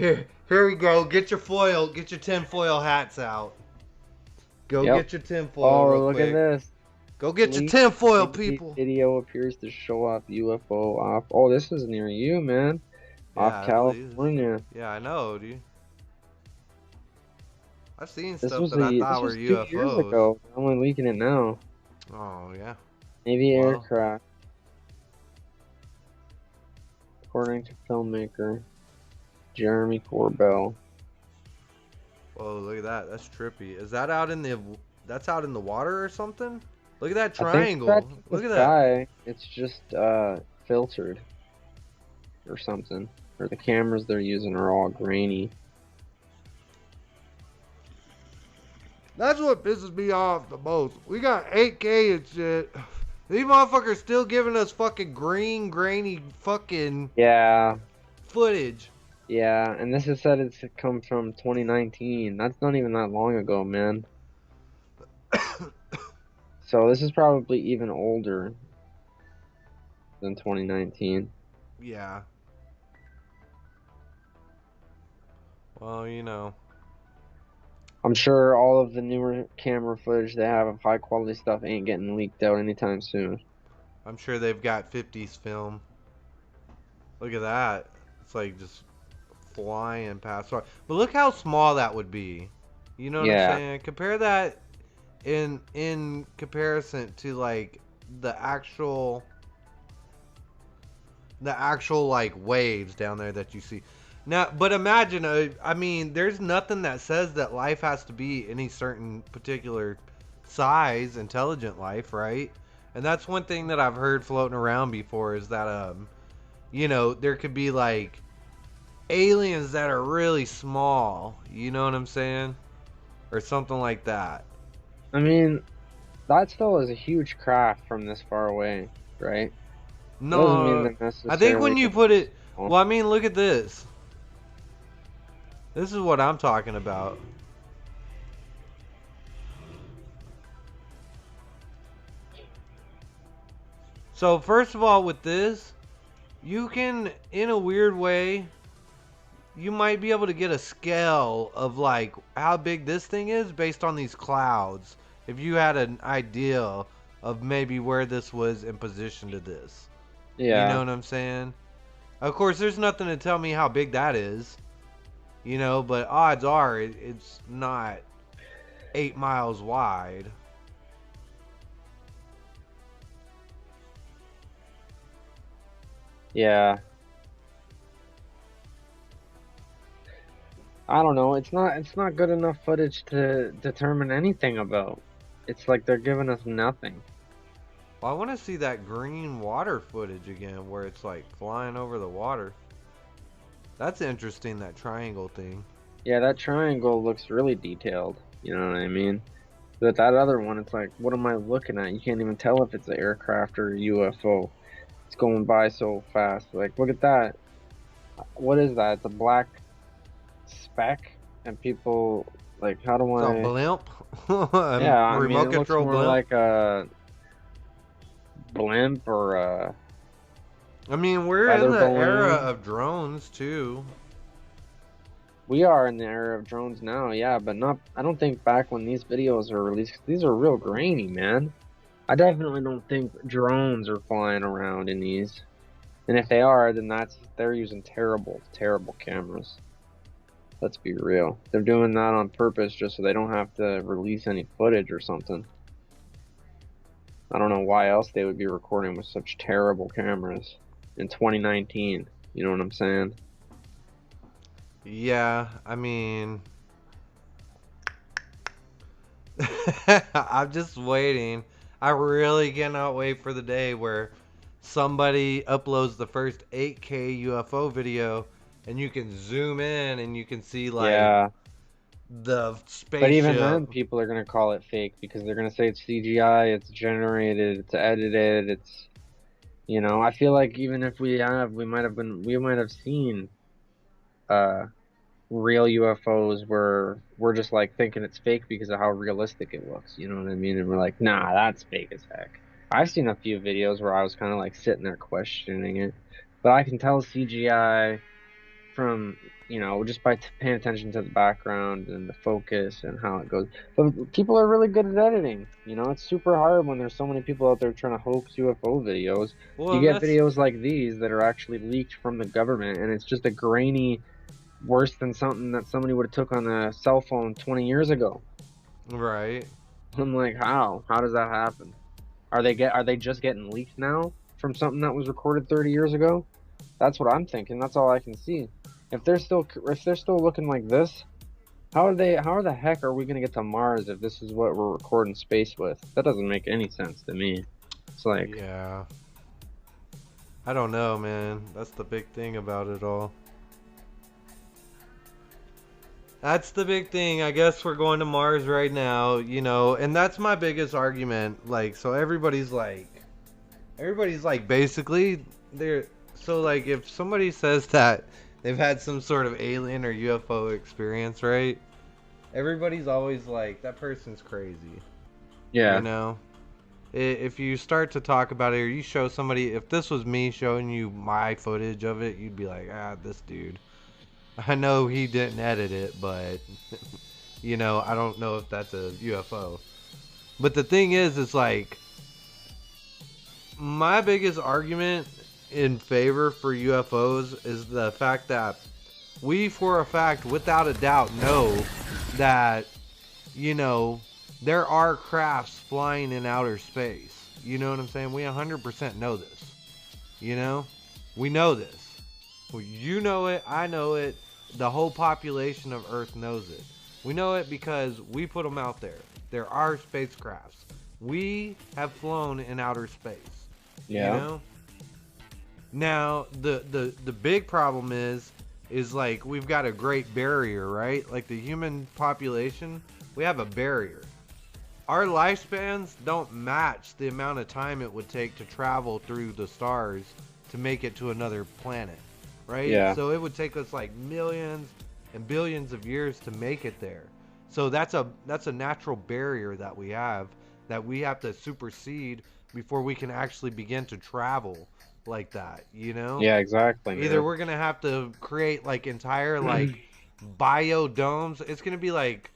Here we go. Get your foil. Get your tinfoil hats out. Go Yep. get your tinfoil real Oh, look at quick. this. Go get your Leak tinfoil, 3D people. video appears to show off UFO off. Oh, this is near you, man. Off Yeah, I believe this. California. Yeah, I know, dude. I've seen This stuff was that I a thought this were was 2 years UFOs. ago. They're only leaking it now. Oh yeah. Navy Well, aircraft, according to filmmaker Jeremy Corbell. whoa, look at that. That's trippy. Is that out in the? That's out in the water or something? Look at that I think triangle. that's the Look at that. sky. It's just filtered or something. Or the cameras they're using are all grainy. That's what pisses me off the most. We got 8K and shit. These motherfuckers still giving us fucking green, grainy fucking Yeah, footage. yeah, and this is said it's come from 2019. That's not even that long ago, man. So this is probably even older than 2019. Yeah. Well, you know. I'm sure all of the newer camera footage they have of high quality stuff ain't getting leaked out anytime soon. I'm sure they've got 50s film. Look at that. It's like just flying past. But look how small that would be. You know what I'm Yeah, saying? Compare that in comparison to like the actual like waves down there that you see. Now, but imagine, I mean, there's nothing that says that life has to be any certain particular size, intelligent life, right? And that's one thing that I've heard floating around before is that, there could be like aliens that are really small. You know what I'm saying? Or something like that. I mean, that still is a huge craft from this far away, right? It doesn't mean No, they're I think necessarily when you gonna put be it, small. well, I mean, look at this. This is what I'm talking about. So first of all, with this, you can, in a weird way, you might be able to get a scale of like how big this thing is based on these clouds. If you had an idea of maybe where this was in position to this, you know Yeah, what I'm saying? Of course, there's nothing to tell me how big that is, but odds are it's not 8 miles wide. yeah. I don't know. It's not good enough footage to determine anything about. It's like they're giving us nothing. Well, I want to see that green water footage again, where it's like flying over the water. That's interesting, that triangle thing. Yeah, that triangle looks really detailed. You know what I mean? But that other one, it's like, what am I looking at? You can't even tell if it's an aircraft or a UFO. It's going by so fast. Like, look at that. What is that? It's a black speck, and people like, how do It's a I? blimp, a Yeah, I mean, remote it looks control more blimp. like a blimp or a I mean, we're in weather the era balloon. of drones too. We are in the era of drones now, yeah, but not. I don't think back when these videos are released, 'cause these are real grainy, man. I definitely don't think drones are flying around in these. And if they are, then they're using terrible, terrible cameras. Let's be real. They're doing that on purpose just so they don't have to release any footage or something. I don't know why else they would be recording with such terrible cameras in 2019. You know what I'm saying? Yeah, I mean, I'm just waiting. I really cannot wait for the day where somebody uploads the first 8K UFO video and you can zoom in and you can see like Yeah. the But even spaceship. then, people are gonna call it fake because they're gonna say it's CGI, it's generated, it's edited, I feel like even if we might have seen uh real UFOs where we're just like thinking it's fake because of how realistic it looks. You know what I mean? And we're like, nah, that's fake as heck. I've seen a few videos where I was kind of like sitting there questioning it, but I can tell CGI from, just by paying attention to the background and the focus and how it goes. But people are really good at editing. It's super hard when there's so many people out there trying to hoax UFO videos. Well, You and get that's videos like these that are actually leaked from the government, and it's just a grainy, worse than something that somebody would have took on a cell phone 20 years ago. right. I'm like, how? How does that happen? Are they just getting leaked now from something that was recorded 30 years ago? That's what I'm thinking. That's all I can see. If they're still looking like this, how the heck are we gonna get to Mars if this is what we're recording space with? That doesn't make any sense to me. It's like, Yeah. I don't know, man. That's the big thing about it all. That's the big thing. I guess we're going to Mars right now, and that's my biggest argument. Like, so everybody's like basically they're so like if somebody says that they've had some sort of alien or UFO experience, right? Everybody's always like that person's crazy, you yeah, know? If you start to talk about it or you show somebody, if this was me showing you my footage of it, you'd be like, this dude. I know he didn't edit it, but I don't know if that's a UFO. But the thing is, it's like my biggest argument in favor for UFOs is the fact that we, for a fact, without a doubt, know that, you know, there are crafts flying in outer space. You know what I'm saying? We 100% know this. You know? We know this. Well, you know it, I know it, the whole population of Earth knows it. We know it because we put them out there. There are spacecrafts. We have flown in outer space. You yeah, know? Now, the big problem is like we've got a great barrier, right? Like the human population, we have a barrier. Our lifespans don't match the amount of time it would take to travel through the stars to make it to another planet, right? yeah, So it would take us like millions and billions of years to make it there. So that's a natural barrier that we have to supersede before we can actually begin to travel like that, you know? yeah, exactly, Either man. we're gonna have to create like entire like biodomes. It's gonna be like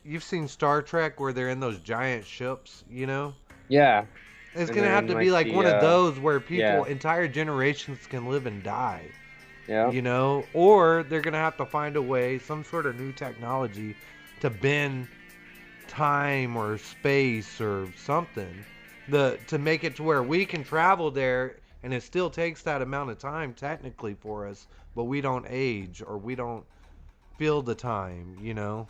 you've seen Star Trek where they're in those giant ships, you know? Yeah, It's and gonna have then to be like like the one of those where yeah, people, entire generations can live and die, yeah, you know? Or they're gonna have to find a way, some sort of new technology to bend time or space or something. To make it to where we can travel there and it still takes that amount of time technically for us, but we don't age or we don't feel the time, you know?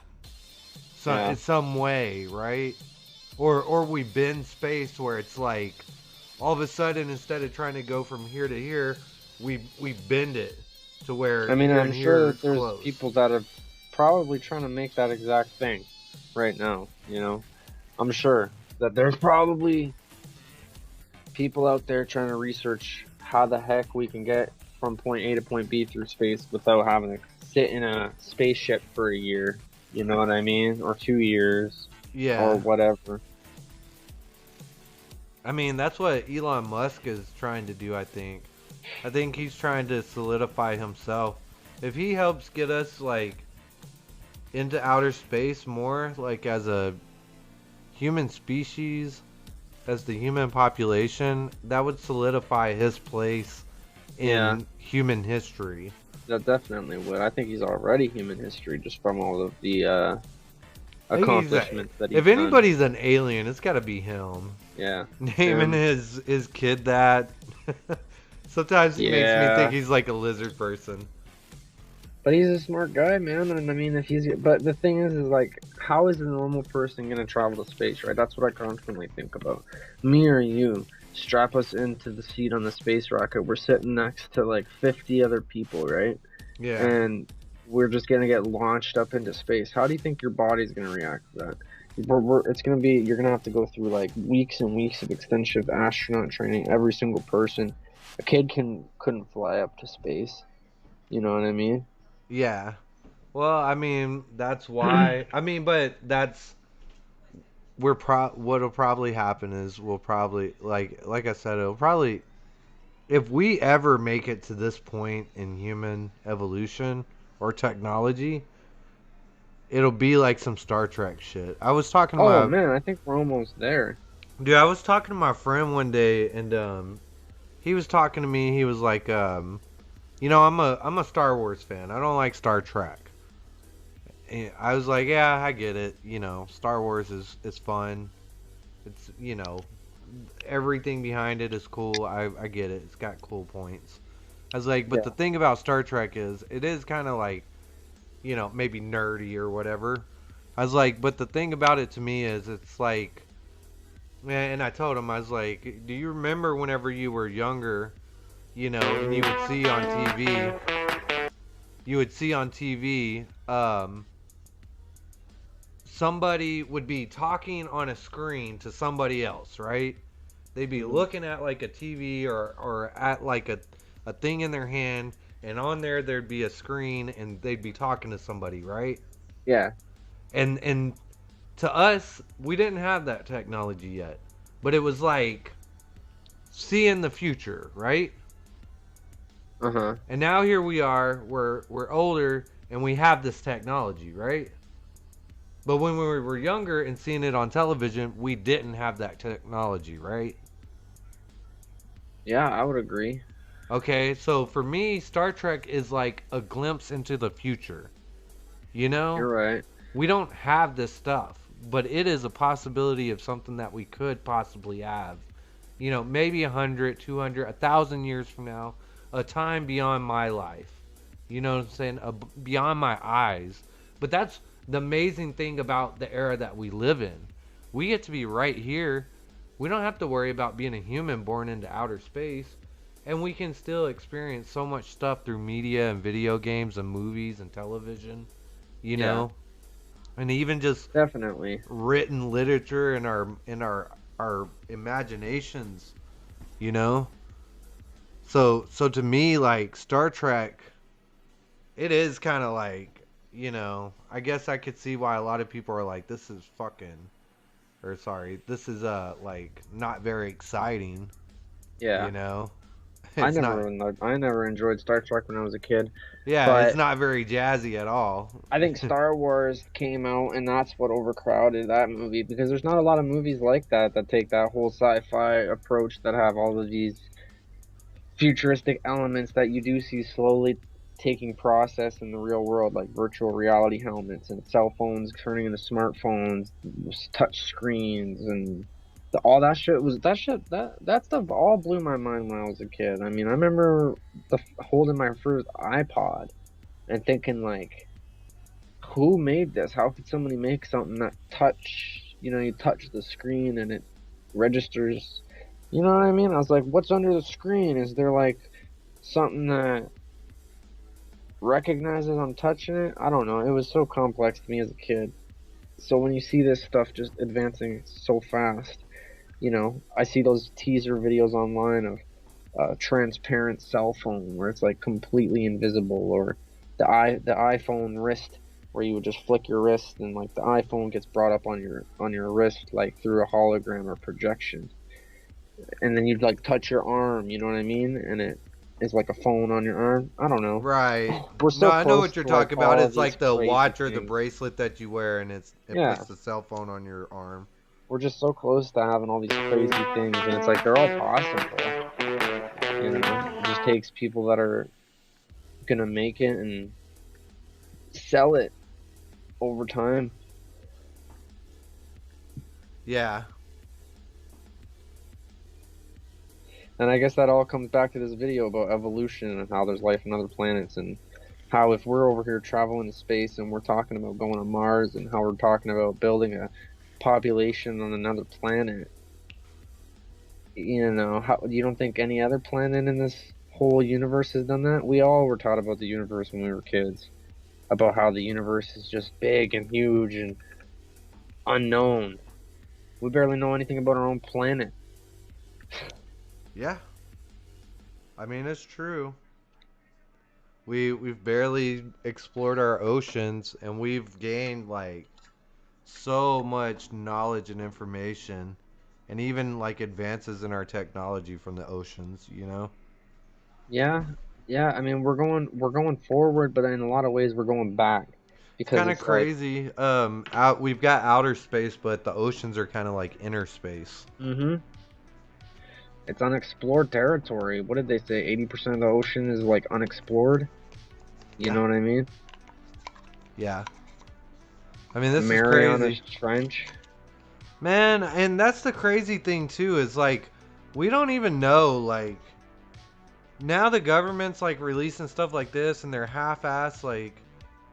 So yeah. in some way, right? Or we bend space where it's like all of a sudden instead of trying to go from here to here, we bend it to where I mean, here I'm and sure here that is there's close. people that are probably trying to make that exact thing right now, I'm sure that there's probably people out there trying to research how the heck we can get from point A to point B through space without having to sit in a spaceship for a year, you know what I mean? Or 2 years or Yeah. whatever. I mean, that's what Elon Musk is trying to do, I think. I think he's trying to solidify himself. If he helps get us like into outer space more like as a human species, as the human population, that would solidify his place Yeah, in human history. that definitely would. I think he's already human history just from all of the I think accomplishments that if he's done. anybody's an alien, it's got to be him. Yeah. Naming Um, his kid that. Sometimes he makes me think yeah. he's like a lizard person. But he's a smart guy, man. And I mean, but the thing is like, how is a normal person gonna travel to space, right? That's what I constantly think about. Me or you, strap us into the seat on the space rocket. We're sitting next to like 50 other people, right? Yeah. And we're just gonna get launched up into space. How do you think your body's gonna react to that? It's gonna be, you're gonna have to go through like weeks and weeks of extensive astronaut training. Every single person, a kid couldn't fly up to space. You know what I mean? Yeah. Well, I mean, that's why. I mean, but that's what'll probably happen is we'll probably like I said, it'll probably if we ever make it to this point in human evolution or technology, it'll be like some Star Trek shit. Oh man, I think we're almost there. I was talking to my friend one day, and he was talking to me. He was like, I'm a Star Wars fan. I don't like Star Trek. And I was like, yeah, I get it. Star Wars is fun. It's everything behind it is cool. I get it. It's got cool points. I was like, but the Yeah. thing about Star Trek is it is kind of like, maybe nerdy or whatever. I was like, but the thing about it to me is it's like, and I told him, I was like, do you remember whenever you were younger, and you would see on TV, somebody would be talking on a screen to somebody else, right? They'd be Hmm. looking at like a TV or at like a thing in their hand, and on there there'd be a screen, and they'd be talking to somebody, right? Yeah. And to us, we didn't have that technology yet, but it was like seeing the future, right? Uh-huh. And now here we are, we're older, and we have this technology, right? But when we were younger and seeing it on television, we didn't have that technology, right? Yeah, I would agree. Okay, so for me, Star Trek is like a glimpse into the future. You know? You're right. We don't have this stuff, but it is a possibility of something that we could possibly have. Maybe 100, 200, 1,000 years from now, a time beyond my life. You know what I'm saying? Beyond my eyes. But that's the amazing thing about the era that we live in. We get to be right here. We don't have to worry about being a human born into outer space. And we can still experience so much stuff through media and video games and movies and television, you Yeah, know? And even just definitely. written literature in our imaginations, you know? So to me, like Star Trek, it is kind of like, I guess I could see why a lot of people are like, this is fucking, or sorry, this is like not very exciting, you Yeah. know? It's not, I never enjoyed Star Trek when I was a kid, yeah, it's but not very jazzy at all. I think Star Wars came out and that's what overcrowded that movie because there's not a lot of movies like that that take that whole sci-fi approach that have all of these futuristic elements that you do see slowly taking process in the real world, like virtual reality helmets and cell phones turning into smartphones, touch screens, and all that shit was that stuff all blew my mind when I was a kid. I mean, I remember holding my first iPod and thinking like, who made this? How could somebody make something that you touch the screen and it registers, you know what I mean? I was like, what's under the screen? Is there like something that recognizes I'm touching it? I don't know. It was so complex to me as a kid. So when you see this stuff just advancing so fast, I see those teaser videos online of a transparent cell phone where it's like completely invisible, or the iPhone wrist where you would just flick your wrist and like the iPhone gets brought up on your wrist like through a hologram or projection, and then you'd like touch your arm, you know what I mean? And it is like a phone on your arm. I don't know. Right. We're No, so I know close what you're to like talking about. all of It's these like the crazy watch or the things. bracelet that you wear, and it Yeah, puts the cell phone on your arm. we're just so close to having all these crazy things, and it's like they're all possible. It just takes people that are gonna make it and sell it over time. Yeah. And I guess that all comes back to this video about evolution and how there's life on other planets, and how if we're over here traveling to space and we're talking about going to Mars, and how we're talking about building a population on another planet, how you don't think any other planet in this whole universe has done that? We all were taught about the universe when we were kids, about how the universe is just big and huge and unknown. We barely know anything about our own planet. Yeah. I mean, it's true. We've barely explored our oceans, and we've gained like so much knowledge and information, and even like advances in our technology from the oceans. Yeah, yeah. I mean, we're going forward, but in a lot of ways we're going back It's because kind of it's like, crazy. Out we've got outer space, but the oceans are kind of like inner space. mm-hmm, it's unexplored territory. What did they say? 80% of the ocean is like unexplored. You Yeah, know what I mean? yeah. I mean, The this is Marianas crazy, Trench. man. And that's the crazy thing too. Is like we don't even know. Like now the government's like releasing stuff like this, and they're half-ass like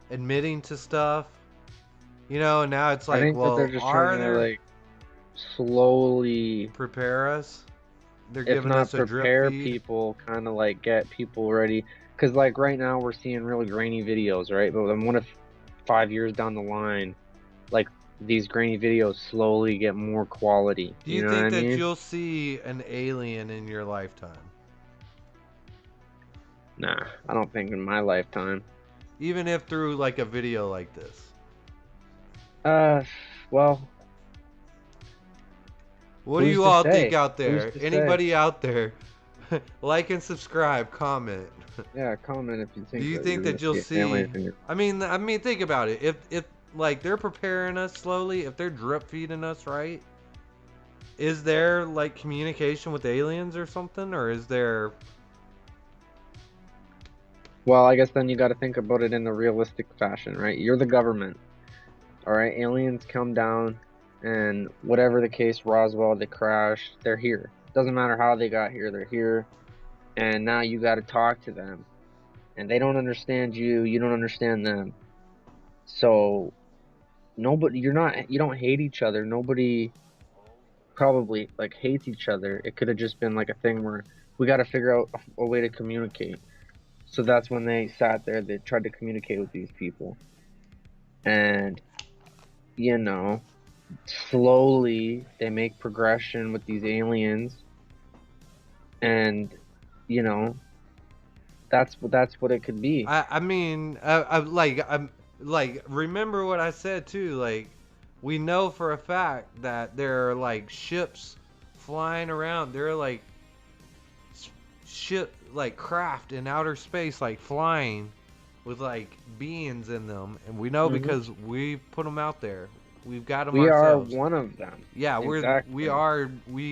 admitting to stuff. You know, and now it's I like, think that they're well, just trying are to there like slowly, prepare us? They're if giving not us a drip prepare feed. people, kind of like get people ready. Because like right now we're seeing really grainy videos, right? But then what if 5 years down the line, like these grainy videos slowly get more quality? Do You you know what think I that mean? you'll see an alien in your lifetime? Nah, I don't think in my lifetime. Even if through like a video like this? Uh, well, What do who's you to all think say? out Who's there? to say? Anybody out there? Like and subscribe, comment. Yeah, comment if you Do think you that you're think gonna that you'll see an alien see? in your. I mean, think about it. If like they're preparing us slowly, if they're drip feeding us, right? Is there like communication with aliens or something, or is there? Well, I guess then you got to think about it in the realistic fashion, right? You're the government, all right? Aliens come down, and whatever the case, Roswell, they crashed, they're here. Doesn't matter how they got here, they're here, and now you got to talk to them, and they don't understand you, you don't understand them. So nobody, you don't hate each other. Nobody probably like hates each other. It could have just been like a thing where we got to figure out a way to communicate. So that's when they sat there, they tried to communicate with these people. And, you know, slowly they make progression with these aliens. And, you know, that's what it could be. I mean, I'm like remember what I said too. Like we know for a fact that there are like ships flying around. There are like ship like craft in outer space like flying with like beings in them, and we know Hmm. because we put them out there. We've got them We are ourselves. one of them. Yeah, Exactly. we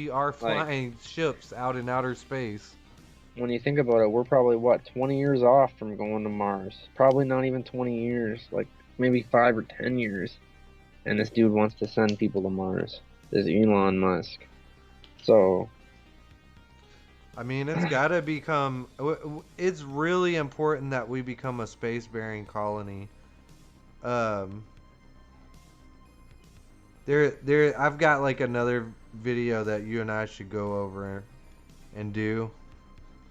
are Like, flying ships out in outer space. when you think about it, we're probably what, 20 years off from going to Mars. Probably not even 20 years, like maybe 5 or 10 years. And this dude wants to send people to Mars. This Elon Musk. So, I mean, it's got to become. It's really important that we become a space-bearing colony. Um, there. I've got like another video that you and I should go over and do.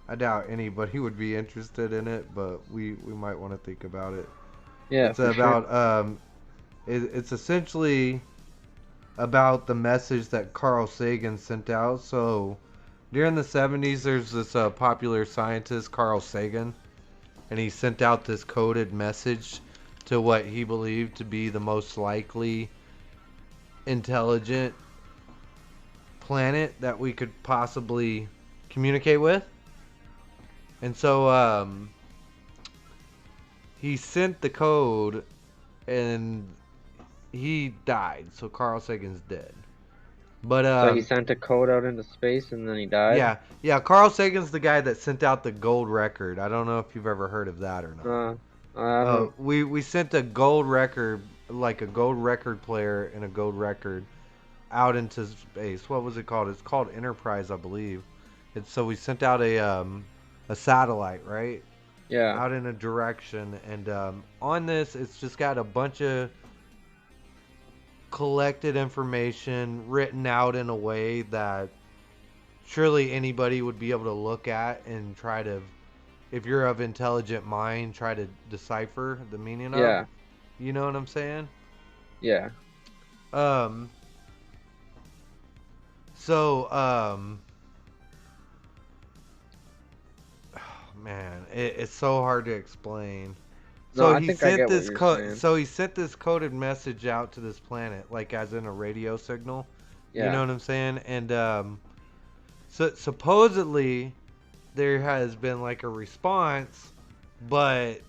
I doubt anybody would be interested in it, but we might want to think about it. yeah, It's for sure. about it's essentially about the message that Carl Sagan sent out. So during the 70s, there's this popular scientist, Carl Sagan, and he sent out this coded message to what he believed to be the most likely intelligent planet that we could possibly communicate with. And so he sent the code and he died. So Carl Sagan's dead. But So he sent a code out into space and then he died? yeah, Carl Sagan's the guy that sent out the gold record. I don't know if you've ever heard of that or not. I haven't. We sent a gold record, like a gold record player and a gold record, out into space. What was it called? It's called Enterprise, I believe. It's so we sent out a satellite, right, Yeah. out in a direction, and on this, it's just got a bunch of collected information written out in a way that surely anybody would be able to look at and try to, if you're of intelligent mind, try to decipher the meaning of. Yeah. You know what I'm saying? Yeah. Um. So, man, it's so hard to explain. No, So I he think I sent get what this you're code. saying. So he sent this coded message out to this planet, like as in a radio signal. You know Yeah. what I'm saying? And so supposedly there has been like a response, but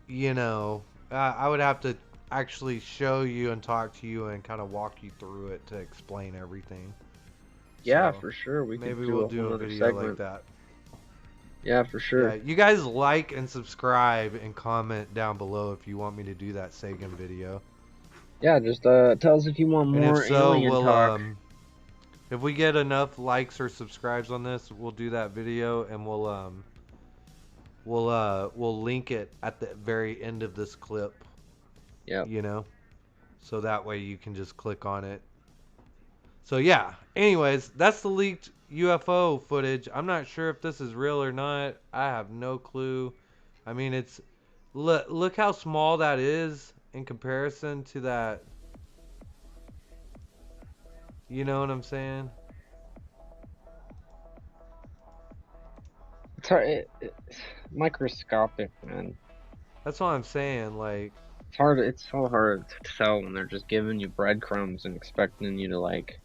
you know, I would have to actually show you and talk to you and kind of walk you through it to explain everything. Yeah, So for sure. We could maybe do we'll a whole do a nother video like segment. that. Yeah, for Yeah, sure. you guys like and subscribe and comment down below if you want me to do that Sagan video. Yeah, just tell us if you want And if more so, alien we'll talk. if we get enough likes or subscribes on this, we'll do that video and we'll link it at the very end of this clip, Yep. you know? So that way you can just click on it. So yeah, anyways, that's the leaked UFO footage. I'm not sure if this is real or not. I have no clue. I mean, look how small that is in comparison to that. You know what I'm saying? It's hard. It's microscopic, man. That's what I'm saying. Like, It's hard. It's so hard to tell when they're just giving you breadcrumbs and expecting you to like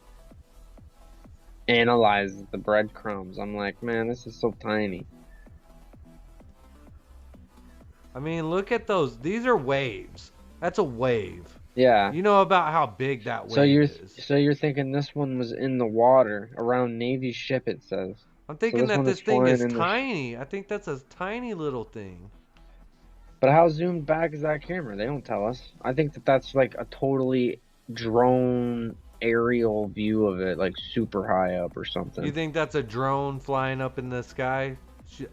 analyze the breadcrumbs. I'm like, man, this is so tiny. I mean, look at those. These are waves. That's a wave. Yeah. You know about how big that So wave is. you're thinking this one was in the water around Navy ship, it says. I'm So thinking this that one is this thing flying is in the. tiny. I think that's a tiny little thing. But how zoomed back is that camera? They don't tell us. I think that that's like a totally drone aerial view of it, like super high up or You something. think that's a drone flying up in the sky,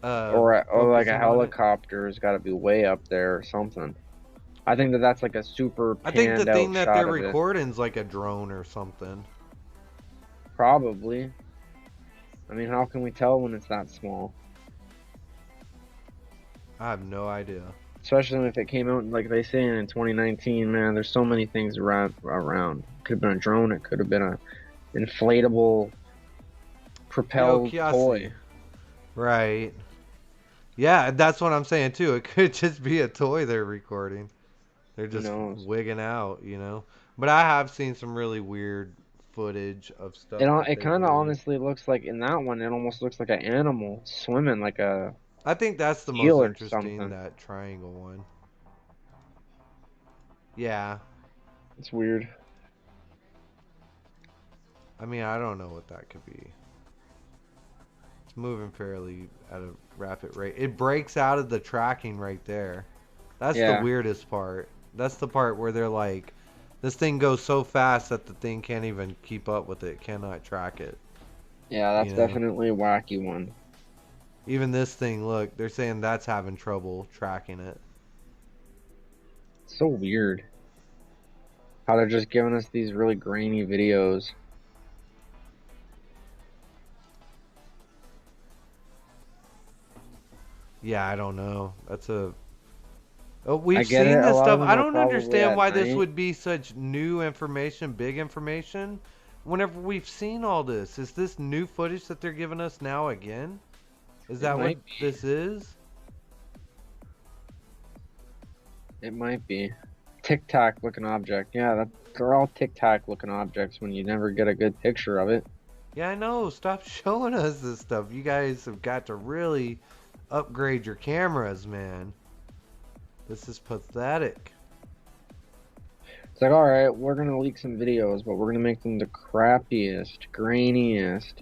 Or like a focusing on it? helicopter has got to be way up there or something. I think that that's like a super I think the panned out thing that they're shot of it. recording's like a drone or something. Probably. I mean, how can we tell when it's that small? I have no idea. Especially if it came out like they say in 2019, man. There's so many things around. Could have been a drone. It could have been a inflatable Yo, propelled Kiasi. toy. Right. Yeah, that's what I'm saying too. It could just be a toy they're recording. They're Who just knows? wigging out, you know. But I have seen some really weird footage of stuff that It they've kind of released. honestly looks like in that one, it almost looks like an animal swimming, like a I think that's the seal most or interesting, something. that triangle one. Yeah. It's weird. I mean, I don't know what that could be. It's moving fairly at a rapid rate. It breaks out of the tracking right there. That's the Yeah, weirdest part. That's the part where they're like, this thing goes so fast that the thing can't even keep up with it, cannot track it. yeah, You that's know? definitely a wacky one. Even this thing, look, they're saying that's having trouble tracking it. It's so weird how they're just giving us these really grainy videos. Yeah, I don't know. That's a. Oh, I we've get it. seen A this lot of stuff. them I are don't probably understand at why this night. would be such new information, big information, whenever we've seen all this. Is this new footage that they're giving us now again? Is It that what might be. this is? It might be. Tic Tac looking object. Yeah, they're all Tic Tac looking objects when you never get a good picture of it. Yeah, I know. Stop showing us this stuff. You guys have got to really upgrade your cameras, man. This is pathetic. It's like, all right, we're gonna leak some videos, but we're gonna make them the crappiest, grainiest.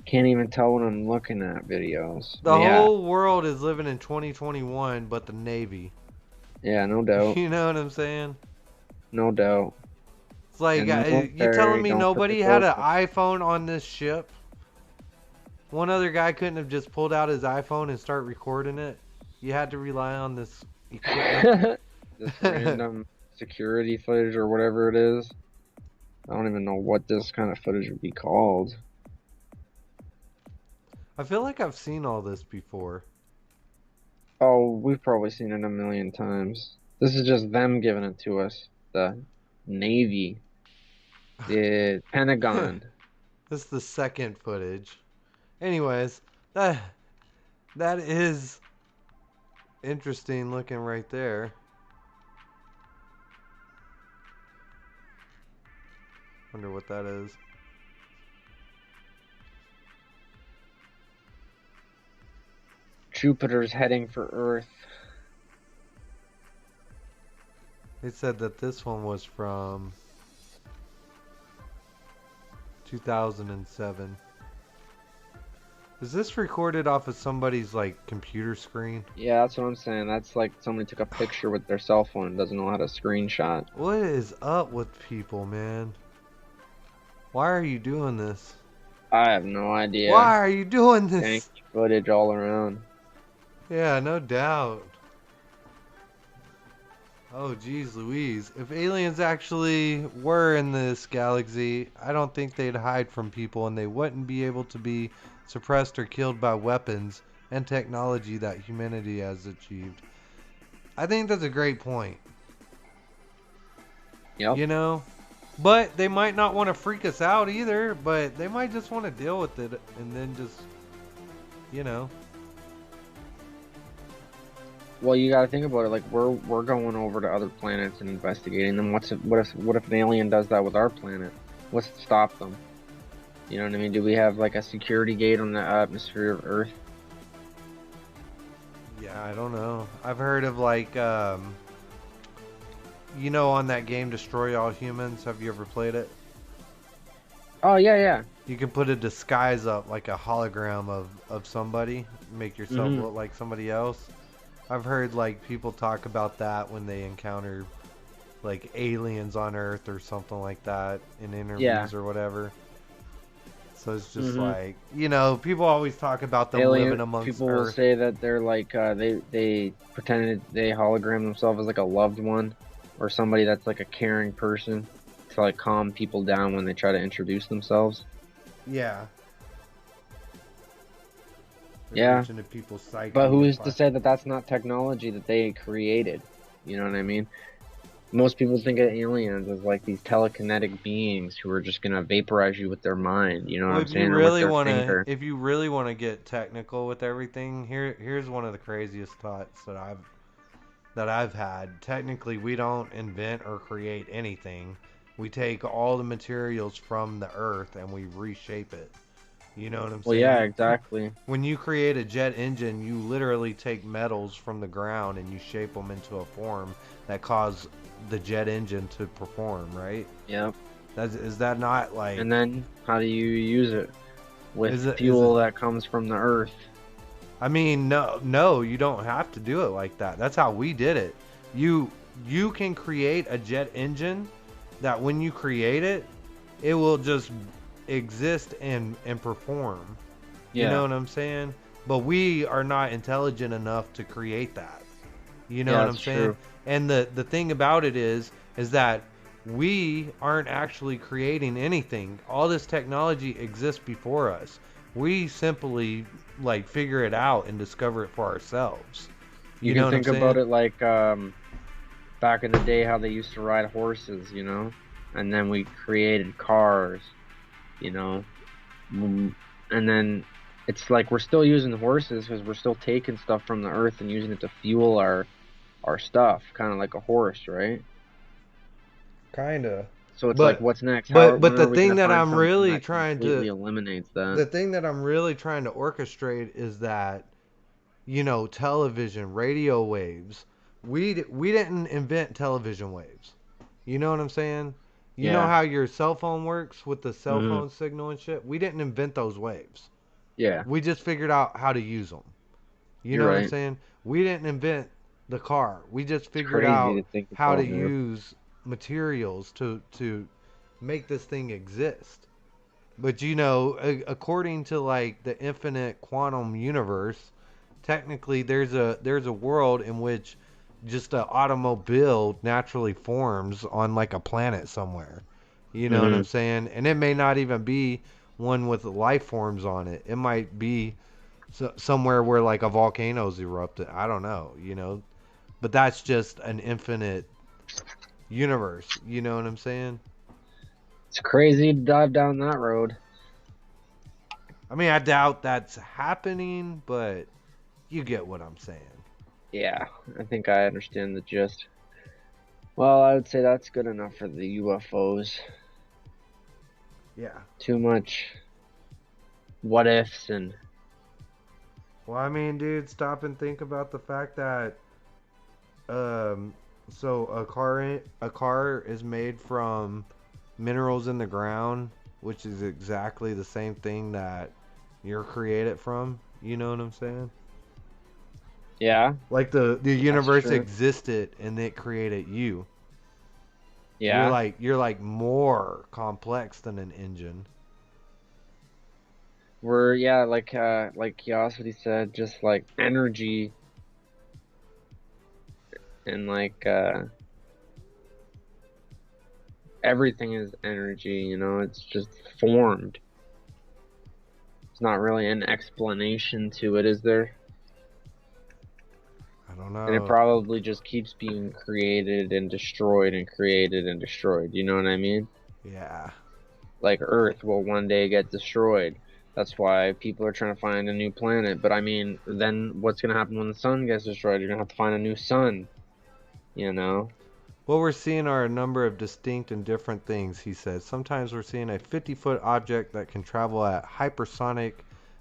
Can't even tell what I'm looking at videos. The Yeah, whole world is living in 2021, but the Navy. yeah, no doubt, You know what I'm saying? no doubt. It's like, And the you telling military me don't put the nobody had clothes an on. iPhone on this ship? One other guy couldn't have just pulled out his iPhone and start recording it? You had to rely on this equipment? This random security footage or whatever it is. I don't even know what this kind of footage would be called. I feel like I've seen all this before. Oh, we've probably seen it a million times. This is just them giving it to us. The Navy, the Pentagon. This is the second footage. Anyways, that is interesting looking right there. Wonder what that is. Jupiter's heading for Earth. They said that this one was from 2007. Is this recorded off of somebody's like computer screen? Yeah, that's what I'm saying. That's like somebody took a picture with their cell phone and doesn't know how to screenshot. What is up with people, man? Why are you doing this? I have no idea. Why are you doing Janky this? footage all around. Yeah, no doubt. Oh, geez, Louise. If aliens actually were in this galaxy, I don't think they'd hide from people and they wouldn't be able to be suppressed or killed by weapons and technology that humanity has achieved. I think that's a great point. Yep. You know? But they might not want to freak us out either, but they might just want to deal with it and then just, you know. Well, you gotta think about it. Like we're going over to other planets and investigating them. What if an alien does that with our planet? What's to stop them? You know what I mean? Do we have like a security gate on the atmosphere of Earth? Yeah, I don't know. I've heard of like, you know, on that game Destroy All Humans. Have you ever played it? Oh yeah, yeah. You can put a disguise up, like a hologram of somebody, make yourself look like somebody else. I've heard like people talk about that when they encounter like aliens on Earth or something like that in interviews or whatever. So it's just like, you know, people always talk about them living amongst people Earth. will say that they're like they pretended they hologram themselves as like a loved one or somebody that's like a caring person to like calm people down when they try to introduce themselves. Yeah. Yeah. Psyche, but who is to say that that's not technology that they created? You know what I mean? Most people think of aliens as like these telekinetic beings who are just gonna vaporize you with their mind. You know what I'm saying? If you really want to get technical with everything, here's one of the craziest thoughts that I've had. Technically, we don't invent or create anything. We take all the materials from the Earth and we reshape it. You know what I'm saying? Well, yeah, exactly. When you create a jet engine, you literally take metals from the ground and you shape them into a form that cause the jet engine to perform, right? Yep. Is that not like... And then how do you use it? With fuel that comes from the Earth. I mean, no, you don't have to do it like that. That's how we did it. You can create a jet engine that when you create it, it will just exist and perform. You know what I'm saying? But we are not intelligent enough to create that. You know what I'm saying? True. And the thing about it is that we aren't actually creating anything. All this technology exists before us. We simply like figure it out and discover it for ourselves. You can think about it like back in the day how they used to ride horses, you know? And then we created cars, you know? And then it's like we're still using horses because we're still taking stuff from the Earth and using it to fuel our stuff, kind of like a horse, right? Kinda. So it's like, what's next? But the thing that I'm really trying to eliminates that. The thing that I'm really trying to orchestrate is that, you know, television, radio waves. We didn't invent television waves. You know what I'm saying? You know how your cell phone works with the cell phone signal and shit? We didn't invent those waves. Yeah. We just figured out how to use them. You know what I'm saying? We didn't invent the car. We just figured out how to use materials to make this thing exist. But you know, according to like the infinite quantum universe, technically there's a world in which just an automobile naturally forms on like a planet somewhere. You know what I'm saying? And it may not even be one with life forms on it. It might be somewhere where like a volcano's erupted. I don't know, you know. But that's just an infinite universe. You know what I'm saying? It's crazy to dive down that road. I mean, I doubt that's happening, but you get what I'm saying. Yeah, I think I understand the gist. Well, I would say that's good enough for the UFOs. Yeah. Too much what ifs and Well, I mean, dude, stop and think about the fact that um, so a car is made from minerals in the ground, which is exactly the same thing that you're created from. You know what I'm saying? Yeah, Like the that's universe true. existed and it created you. Yeah. You're like more complex than an engine. We're yeah, like Curiosity said, just like energy and everything is energy, it's just formed. It's not really an explanation to it, is there? I don't And it know. probably just keeps being created and destroyed and created and destroyed. You know what I mean? Yeah. Like Earth will one day get destroyed. That's why people are trying to find a new planet. But I mean, then what's gonna happen when the sun gets destroyed? You're gonna have to find a new sun, you know? What we're seeing are a number of distinct and different things, he says. Sometimes we're seeing a 50-foot object that can travel at hypersonic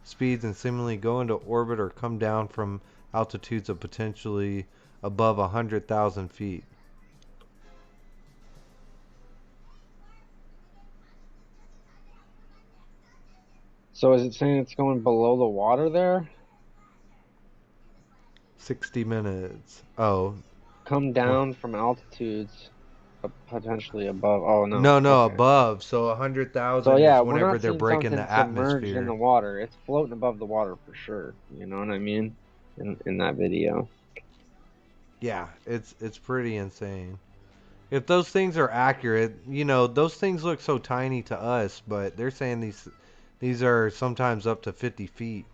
speeds and seemingly go into orbit or come down from altitudes of potentially above 100,000 feet. So is it saying it's going below the water there? 60 minutes. Oh, Come what? down from altitudes potentially above. Oh no. No, no, Okay. above. So So 100,000 yeah, is we're whenever not they're seeing breaking something the submerged in the atmosphere. water. It's floating above the water for sure. You know what I mean? In that video. Yeah, it's pretty insane. If those things are accurate, those things look so tiny to us, but they're saying these are sometimes up to 50 feet.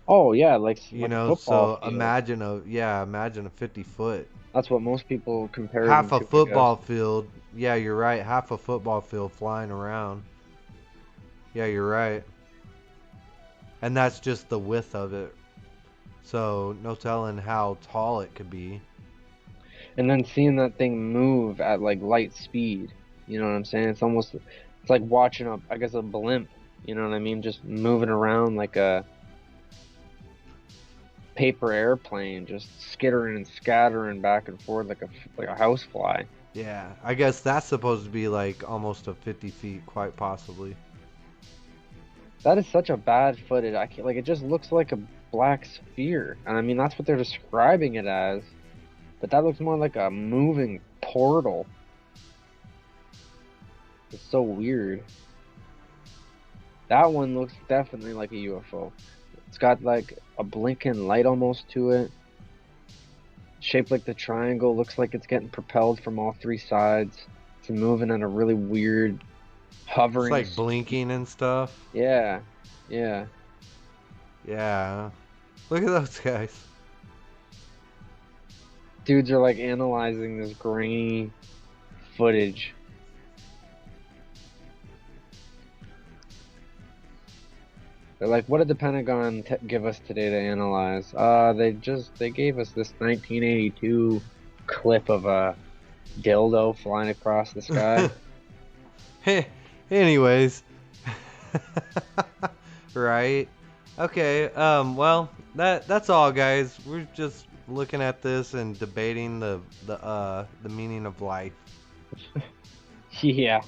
Oh yeah, like a football So field. imagine a 50 foot, That's what most people compare them half a to, I guess. football field. Yeah, you're right, half a football field flying around. Yeah, you're right, and that's just the width of it. So no telling how tall it could be. And then seeing that thing move at like light speed. You know what I'm saying? It's like watching I guess a blimp. You know what I mean? Just moving around like a paper airplane, just skittering and scattering back and forth like a housefly. Yeah, I guess that's supposed to be like almost a 50 feet, quite possibly. That is such a bad footage. I can't like it just looks like a black sphere. And I mean that's what they're describing it as, but that looks more like a moving portal. It's so weird. That one looks definitely like a UFO. It's got like a blinking light almost to it. Shaped like the triangle, looks like it's getting propelled from all three sides. It's moving at a really weird It's hovering like speed. blinking and stuff. Yeah, yeah. Yeah. Look at those guys. Dudes are like analyzing this grainy footage. They're like, what did the Pentagon give us today to analyze? They gave us this 1982 clip of a dildo flying across the sky. Hey, anyways. Right? Okay, well, that's all guys. We're just looking at this and debating the meaning of life. Yeah.